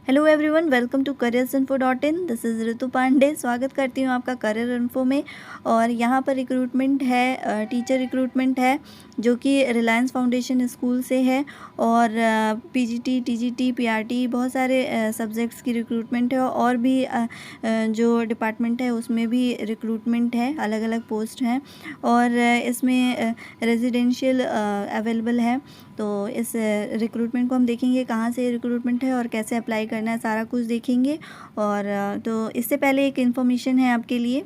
Hello everyone, welcome to careersinfo.in। This is Ritu Pandey. स्वागत करती हूँ आपका करियर इन्फो में। और यहाँ पर रिक्रूटमेंट है, टीचर रिक्रूटमेंट है जो कि रिलायंस फाउंडेशन स्कूल से है। और पीजीटी, टीजीटी, पीआरटी बहुत सारे सब्जेक्ट्स की रिक्रूटमेंट है। और भी जो डिपार्टमेंट है उसमें भी रिक्रूटमेंट है, अलग अलग पोस्ट हैं। और इसमें रेजिडेंशियल अवेलेबल है। तो इस रिक्रूटमेंट को हम देखेंगे कहाँ से रिक्रूटमेंट है और कैसे अप्लाई करना है, सारा कुछ देखेंगे। और तो इससे पहले एक इन्फॉर्मेशन है आपके लिए।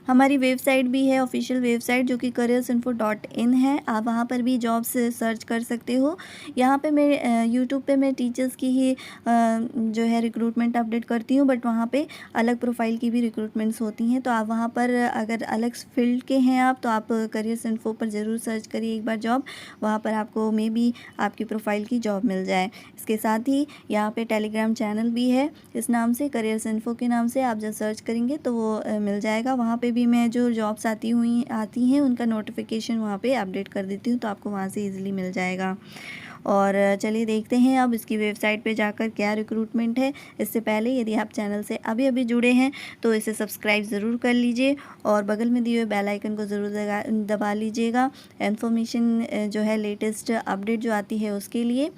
हमारी वेबसाइट भी है, ऑफिशियल वेबसाइट, जो कि careersinfo.in है। आप वहाँ पर भी जॉब्स सर्च कर सकते हो। यहाँ पे मैं यूट्यूब पे मैं टीचर्स की ही जो है रिक्रूटमेंट अपडेट करती हूँ, बट वहाँ पे अलग प्रोफाइल की भी रिक्रूटमेंट्स होती हैं। तो आप वहाँ पर अगर अलग फील्ड के हैं आप, तो आप करियर्स इन्फो पर ज़रूर सर्च करिए एक बार जॉब। वहाँ पर आपको मे बी आपकी प्रोफाइल की जॉब मिल जाए। इसके साथ ही यहाँ पे टेलीग्राम चैनल भी है, इस नाम से, करियर्स इन्फो के नाम से। आप जब सर्च करेंगे तो वो मिल जाएगा। वहाँ पे भी मैं जो जॉब्स आती हैं उनका नोटिफिकेशन वहाँ पे अपडेट कर देती हूँ, तो आपको वहाँ से इजीली मिल जाएगा। और चलिए देखते हैं अब इसकी वेबसाइट पे जाकर क्या रिक्रूटमेंट है। इससे पहले यदि आप चैनल से अभी अभी जुड़े हैं तो इसे सब्सक्राइब ज़रूर कर लीजिए और बगल में दिए हुए बेल आइकन को ज़रूर दबा लीजिएगा, इन्फॉर्मेशन जो है लेटेस्ट अपडेट जो आती है उसके लिए।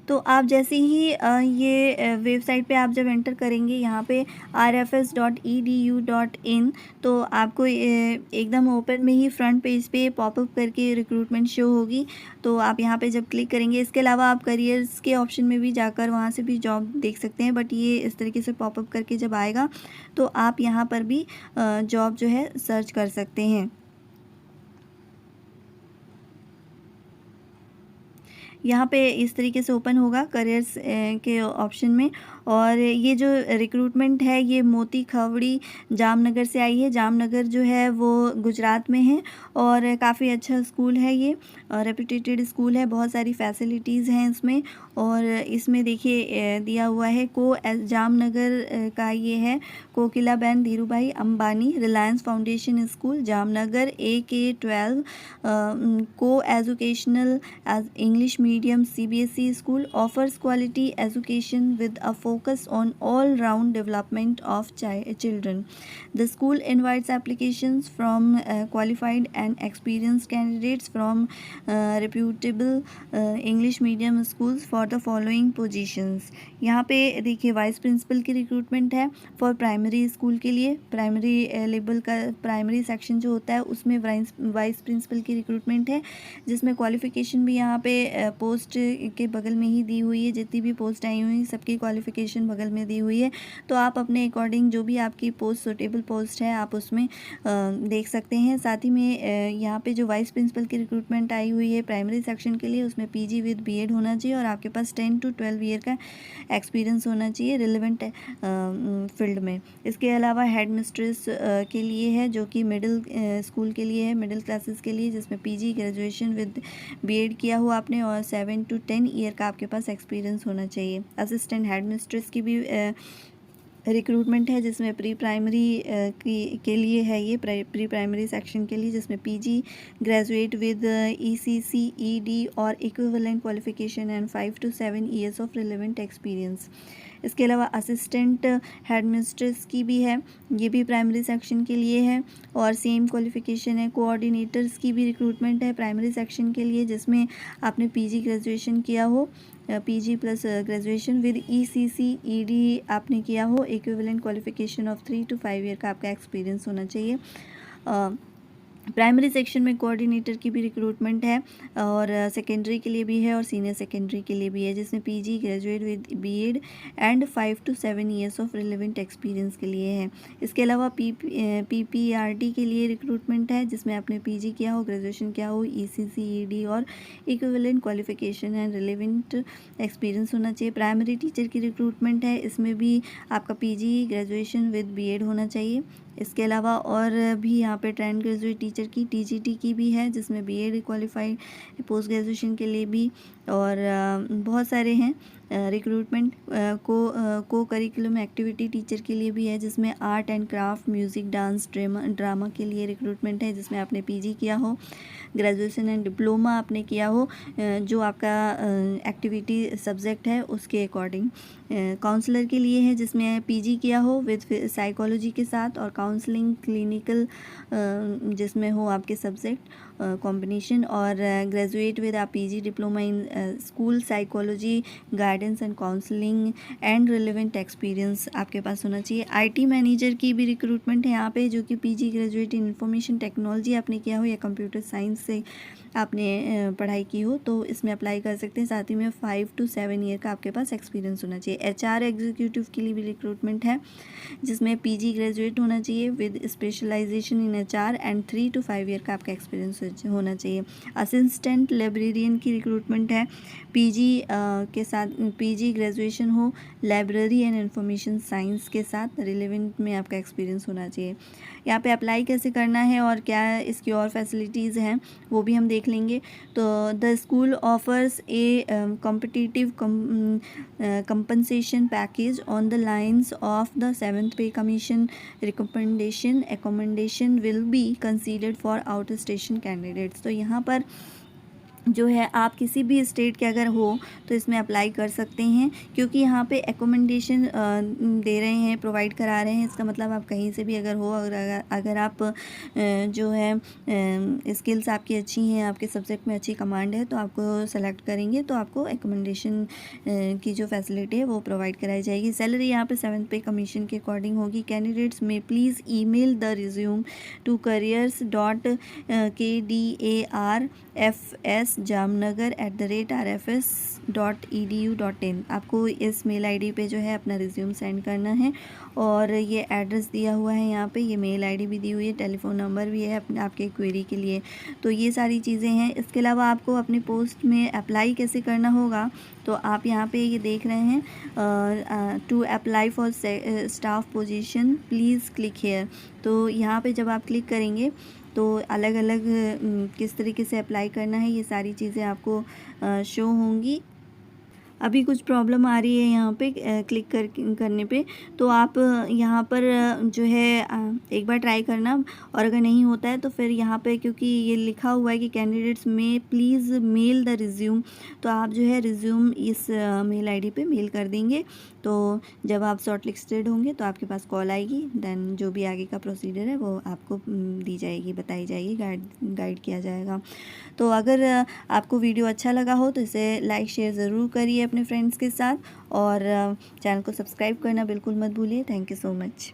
तो आप जैसे ही ये वेबसाइट पे आप जब एंटर करेंगे यहाँ पे rfs.edu.in, तो आपको एकदम ओपन में ही फ्रंट पेज पे पॉपअप करके रिक्रूटमेंट शो होगी। तो आप यहाँ पे जब क्लिक करेंगे, इसके अलावा आप करियर्स के ऑप्शन में भी जाकर वहाँ से भी जॉब देख सकते हैं, बट ये इस तरीके से पॉपअप करके जब आएगा तो आप यहाँ पर भी जॉब जो है सर्च कर सकते हैं। यहाँ पे इस तरीके से ओपन होगा करियर्स के ऑप्शन में। और ये जो रिक्रूटमेंट है ये मोती खवड़ी जामनगर से आई है। जामनगर जो है वो गुजरात में है और काफ़ी अच्छा स्कूल है ये, रेप्यूटेड स्कूल है, बहुत सारी फैसिलिटीज़ हैं इसमें। और इसमें देखिए दिया हुआ है जामनगर का ये है Kokilaben Dhirubhai Ambani Reliance foundation school Jamnagar AK-12 को educational as English medium CBSE school offers quality education with a focus on all-round development of children. The school invites applications from qualified and experienced candidates from reputable English medium schools for the following positions। यहाँ पे देखिए vice principal की recruitment है for primary school के लिए। Primary level का primary section जो होता है उसमें वाइस प्रिंसिपल की रिक्रूटमेंट है, जिसमें क्वालिफ़िकेशन भी यहाँ पे पोस्ट के बगल में ही दी हुई है। जितनी भी पोस्ट आई हुई सबकी क्वालिफ़िकेशन बगल में दी हुई है। तो आप अपने अकॉर्डिंग जो भी आपकी पोस्ट सूटेबल पोस्ट है आप उसमें देख सकते हैं। साथ ही में यहाँ पे जो वाइस प्रिंसिपल की रिक्रूटमेंट आई हुई है प्राइमरी सेक्शन के लिए, उसमें PG विद BEd होना चाहिए और आपके पास 10 to 12 ईयर का एक्सपीरियंस होना चाहिए रिलेवेंट फील्ड में। इसके अलावा हेड मिस्ट्रेस के लिए है, जो कि मिडिल स्कूल के लिए है, मिडिल क्लासेस के लिए, जिसमें PG ग्रेजुएशन विद BEd किया हुआ आपने और 7 to 10 ईयर का आपके पास एक्सपीरियंस होना चाहिए। असिस्टेंट हेड मिस्ट्रेस की भी रिक्रूटमेंट है, जिसमें प्री प्राइमरी के लिए है ये, प्री प्राइमरी सेक्शन के लिए, जिसमें PG ग्रेजुएट विद ECCED और equivalent qualification and 5 to 7 years of relevant experience. इसके अलावा असिस्टेंट हेड मिस्ट्रेस की भी है, ये भी प्राइमरी सेक्शन के लिए है और सेम क्वालिफिकेशन है। कोऑर्डिनेटर्स की भी रिक्रूटमेंट है प्राइमरी सेक्शन के लिए, जिसमें आपने PG ग्रेजुएशन किया हो, PG plus graduation with ECCED आपने किया हो, equivalent qualification of 3 to 5 year का आपका एक्सपीरियंस होना चाहिए। प्राइमरी सेक्शन में कोऑर्डिनेटर की भी रिक्रूटमेंट है और सेकेंडरी के लिए भी है और सीनियर सेकेंडरी के लिए भी है, जिसमें PG graduate with BEd and 5 to 7 years of relevant experience के लिए है। इसके अलावा PPRD के लिए रिक्रूटमेंट है, जिसमें आपने PG किया हो, ग्रेजुएशन किया हो, ECCED और equivalent qualification and relevant experience होना चाहिए। प्राइमरी टीचर की रिक्रूटमेंट है, इसमें भी आपका PG ग्रेजुएशन विद BEd होना चाहिए। इसके अलावा और भी यहाँ पे ट्रेंड ग्रेजुएट टीचर की TGT की भी है, जिसमें BEd क्वालिफाइड पोस्ट ग्रेजुएशन के लिए भी और बहुत सारे हैं। रिक्रूटमेंट को करिकुलम एक्टिविटी टीचर के लिए भी है, जिसमें art and craft, music, dance, drama के लिए रिक्रूटमेंट है, जिसमें आपने पीजी किया हो, ग्रेजुएशन एंड डिप्लोमा आपने किया हो, जो आपका एक्टिविटी सब्जेक्ट है उसके अकॉर्डिंग। काउंसलर के लिए है, जिसमें पीजी किया हो विद साइकोलॉजी के साथ, और काउंसलिंग क्लिनिकल जिसमें हो आपके सब्जेक्ट कॉम्बिनेशन, और ग्रेजुएट विद आप PG diploma in school psychology, guidance and counselling and relevant experience आपके पास होना चाहिए। आईटी मैनेजर की भी रिक्रूटमेंट है यहाँ पे, जो कि PG graduate in information technology आपने किया हो या कंप्यूटर साइंस से आपने पढ़ाई की हो तो इसमें अप्लाई कर सकते हैं। साथ ही में 5 to 7 ईयर का आपके पास एक्सपीरियंस होना चाहिए। एचआर एग्जीक्यूटिव के लिए भी रिक्रूटमेंट है, जिसमें पीजी ग्रेजुएट होना चाहिए with specialization in HR and 3 to 5 year का आपका एक्सपीरियंस होना चाहिए। असिस्टेंट लाइब्रेरियन की रिक्रूटमेंट है, पीजी के साथ पीजी ग्रेजुएशन हो लाइब्रेरी एंड इंफॉर्मेशन साइंस के साथ, रिलेवेंट में आपका एक्सपीरियंस होना चाहिए। यहाँ पे अप्लाई कैसे करना है और क्या इसकी और फैसिलिटीज़ हैं वो भी हम देख लेंगे। तो the school offers A competitive compensation package on the lines of the 7th pay commission recommendation. Accommodation will be considered for outstation candidates। तो यहाँ पर जो है आप किसी भी स्टेट के अगर हो तो इसमें अप्लाई कर सकते हैं, क्योंकि यहाँ पे एकोमोडेशन दे रहे हैं, प्रोवाइड करा रहे हैं। इसका मतलब आप कहीं से भी अगर हो, अगर आप जो है स्किल्स आपकी अच्छी हैं, आपके सब्जेक्ट में अच्छी कमांड है, तो आपको सेलेक्ट करेंगे तो आपको एकोमोडेशन की जो फैसिलिटी है वो प्रोवाइड कराई जाएगी। सैलरी यहाँ पे 7th पे कमीशन के अकॉर्डिंग होगी। कैंडिडेट्स में please email the resume to careers.kdarfs@rfs.edu.in। आपको इस मेल आईडी पे जो है अपना रिज्यूम सेंड करना है, और ये एड्रेस दिया हुआ है यहाँ पे, ये मेल आईडी भी दी हुई है, टेलीफोन नंबर भी है अपने आपके क्वेरी के लिए। तो ये सारी चीज़ें हैं। इसके अलावा आपको अपने पोस्ट में अप्लाई कैसे करना होगा, तो आप यहाँ पे ये देख रहे हैं, to apply for staff position please click here. तो यहाँ पे जब आप क्लिक करेंगे तो अलग अलग किस तरीके से अप्लाई करना है ये सारी चीज़ें आपको शो होंगी। अभी कुछ प्रॉब्लम आ रही है यहाँ पे क्लिक करने पे, तो आप यहाँ पर जो है एक बार ट्राई करना, और अगर नहीं होता है तो फिर यहाँ पे क्योंकि ये लिखा हुआ है कि कैंडिडेट्स में प्लीज़ मेल द रिज्यूम, तो आप जो है रिज्यूम इस मेल आईडी पे मेल कर देंगे। तो जब आप शॉर्ट लिस्टेड होंगे तो आपके पास कॉल आएगी, देन जो भी आगे का प्रोसीजर है वो आपको दी जाएगी, बताई जाएगी, गाइड किया जाएगा। तो अगर आपको वीडियो अच्छा लगा हो तो इसे लाइक शेयर ज़रूर करिए अपने फ्रेंड्स के साथ, और चैनल को सब्सक्राइब करना बिल्कुल मत भूलिए। Thank you so much.